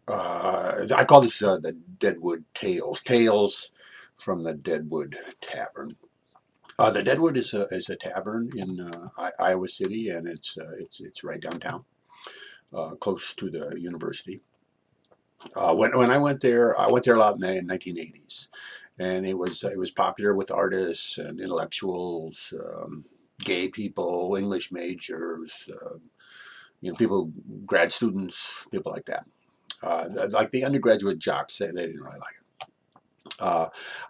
I call this the Deadwood Tales. Tales from the Deadwood Tavern. The Deadwood is a tavern in Iowa City, and it's right downtown, close to the university. When I went there a lot in the 1980s, and it was popular with artists and intellectuals, gay people, English majors, people, grad students, people like that. Like the undergraduate jocks, they didn't really like it.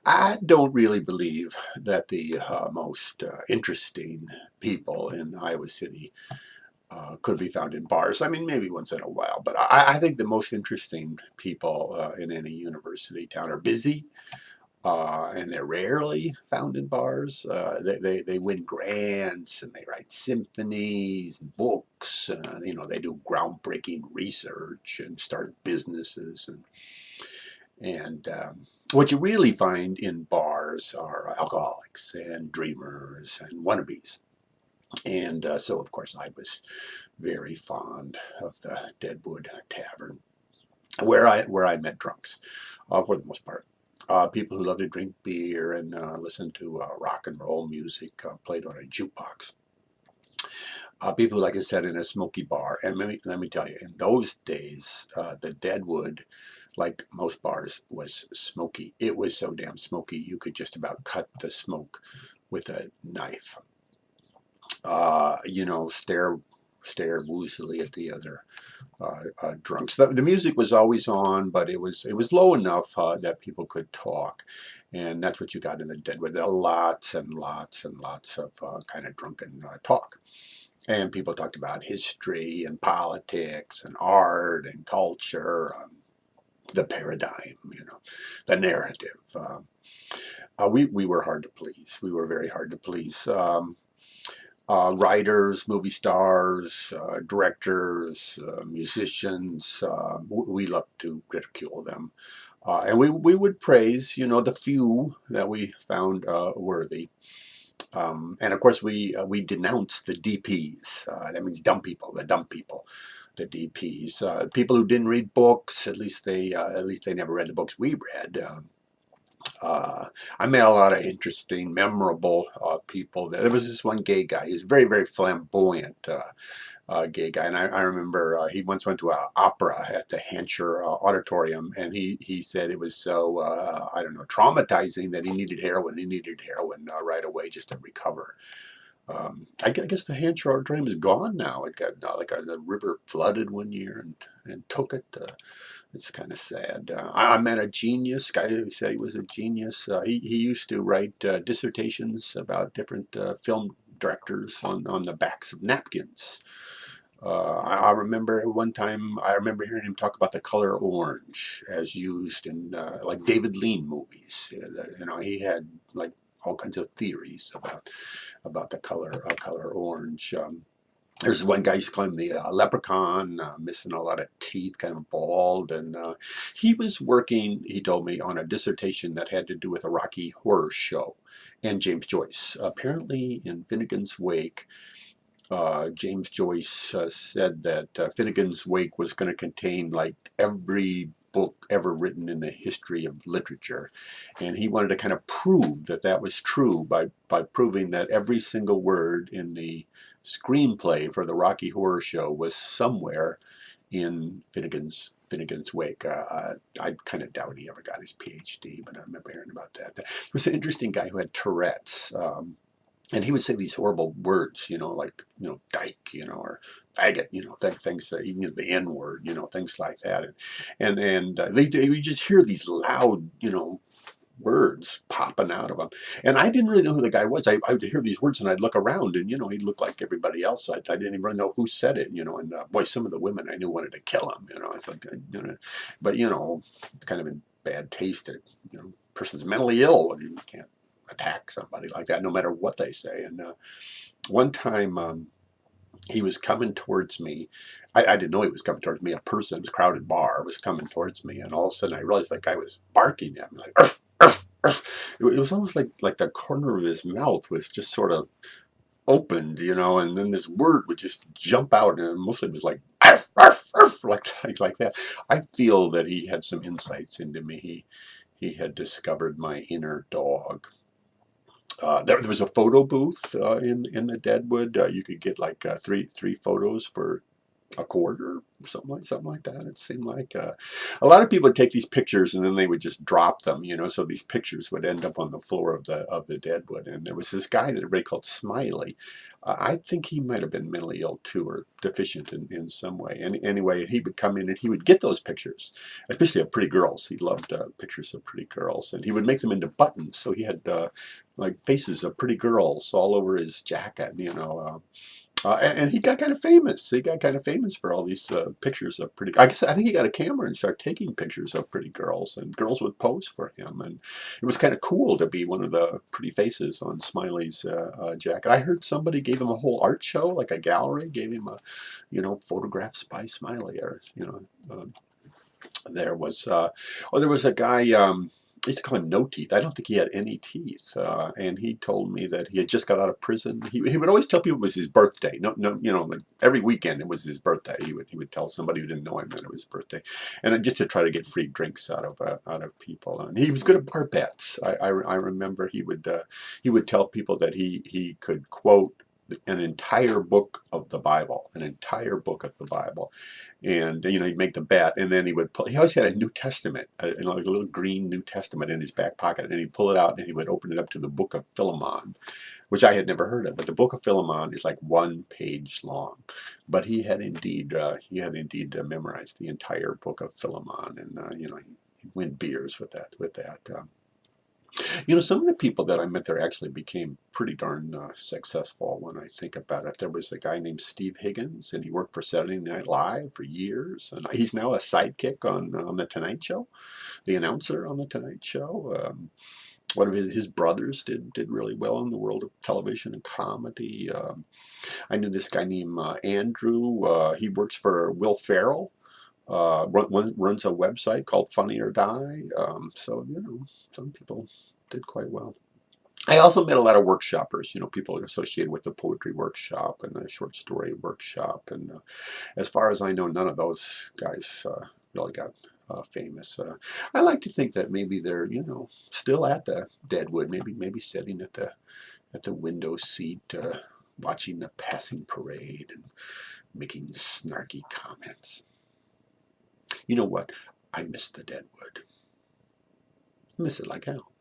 I don't really believe that the most interesting people in Iowa City could be found in bars. I mean, maybe once in a while, but I think the most interesting people in any university town are busy, and they're rarely found in bars. They win grants and they write symphonies, books. They do groundbreaking research and start businesses and what you really find in bars are alcoholics and dreamers and wannabes. And so, of course, I was very fond of the Deadwood Tavern, where I met drunks, for the most part. People who love to drink beer and listen to rock and roll music played on a jukebox. People, like I said, in a smoky bar. And let me tell you, in those days, the Deadwood, like most bars, was smoky. It was so damn smoky, you could just about cut the smoke with a knife. Stare woozily at the other drunks. The music was always on, but it was low enough that people could talk, and that's what you got in the Deadwood. There are lots and lots and lots of kind of drunken talk. And people talked about history and politics and art and culture, the paradigm, the narrative. We were hard to please. We were very hard to please. Writers, movie stars, directors, musicians, we loved to ridicule them. And we would praise, the few that we found worthy. And of course, we denounced the DPs. That means dumb people, the dumb people, the DPs, people who didn't read books. At least they never read the books we read. I met a lot of interesting, memorable people. There was this one gay guy. He was very, very flamboyant gay guy, and I remember he once went to an opera at the Hampshire Auditorium, and he said it was so I don't know, traumatizing that he needed heroin. He needed heroin right away just to recover. I guess the Hampshire Auditorium is gone now. It got like a river flooded one year and took it. It's kind of sad. I met a genius guy who said he was a genius. He used to write dissertations about different film directors on the backs of napkins. I remember one time, I remember hearing him talk about the color orange as used in like David Lean movies. He had like all kinds of theories about the color orange. There's one guy who's claimed the leprechaun, missing a lot of teeth, kind of bald, and he was working, he told me, on a dissertation that had to do with a Rocky Horror Show and James Joyce. Apparently, in Finnegan's Wake, James Joyce said that Finnegan's Wake was going to contain like every book ever written in the history of literature, and he wanted to kind of prove that that was true by proving that every single word in the screenplay for the Rocky Horror Show was somewhere in Finnegan's Wake. I kind of doubt he ever got his PhD, but I remember hearing about that. There was an interesting guy who had Tourette's. And he would say these horrible words, like, dyke, or faggot, things, the N word, things like that. We just hear these loud, words popping out of him. And I didn't really know who the guy was. I would hear these words and I'd look around and, he looked like everybody else. I didn't even really know who said it, and boy, some of the women I knew wanted to kill him, It's like, but, it's kind of in bad taste that, person's mentally ill and you can't attack somebody like that, no matter what they say. And one time he was coming towards me. I didn't know he was coming towards me. A person, it was a crowded bar, was coming towards me, and all of a sudden I realized that guy was barking at me like, "Arf, arf, arf." It was almost like the corner of his mouth was just sort of opened, and then this word would just jump out, and mostly it was like arf, arf, arf, like that. I feel that he had some insights into me. He had discovered my inner dog. There was a photo booth in the Deadwood. You could get like three photos for a quarter, something like that. It seemed like a lot of people would take these pictures and then they would just drop them, so these pictures would end up on the floor of the Deadwood. And there was this guy that everybody called Smiley. I think he might have been mentally ill too, or deficient in some way. And anyway, he would come in and he would get those pictures, especially of pretty girls. He loved pictures of pretty girls, and he would make them into buttons. So he had like faces of pretty girls all over his jacket. And he got kind of famous. He got kind of famous for all these pictures of pretty. I think he got a camera and started taking pictures of pretty girls, and girls would pose for him. And it was kind of cool to be one of the pretty faces on Smiley's jacket. I heard somebody gave him a whole art show, like a gallery, gave him photographs by Smiley, or there was there was a guy. I used to call him No Teeth. I don't think he had any teeth, and he told me that he had just got out of prison. He would always tell people it was his birthday. No, like every weekend it was his birthday. He would tell somebody who didn't know him that it was his birthday, and just to try to get free drinks out of people. And he was good at bar bets. I remember he would tell people that he could quote an entire book of the Bible, and he'd make the bet, and then he always had a New Testament, like a little green New Testament in his back pocket, and he'd pull it out and he would open it up to the book of Philemon, which I had never heard of. But the book of Philemon is like 1 page long, but he had indeed memorized the entire book of Philemon, and he'd win beers with that. Some of the people that I met there actually became pretty darn successful when I think about it. There was a guy named Steve Higgins, and he worked for Saturday Night Live for years. And he's now a sidekick on The Tonight Show, the announcer on The Tonight Show. One of his brothers did really well in the world of television and comedy. I knew this guy named Andrew. He works for Will Ferrell. Runs a website called Funny or Die. Some people did quite well. I also met a lot of workshoppers, people associated with the poetry workshop and the short story workshop. And as far as I know, none of those guys really got famous. I like to think that maybe they're, still at the Deadwood, maybe sitting at the window seat, watching the passing parade and making snarky comments. You know what? I miss the Deadwood. I miss it like hell.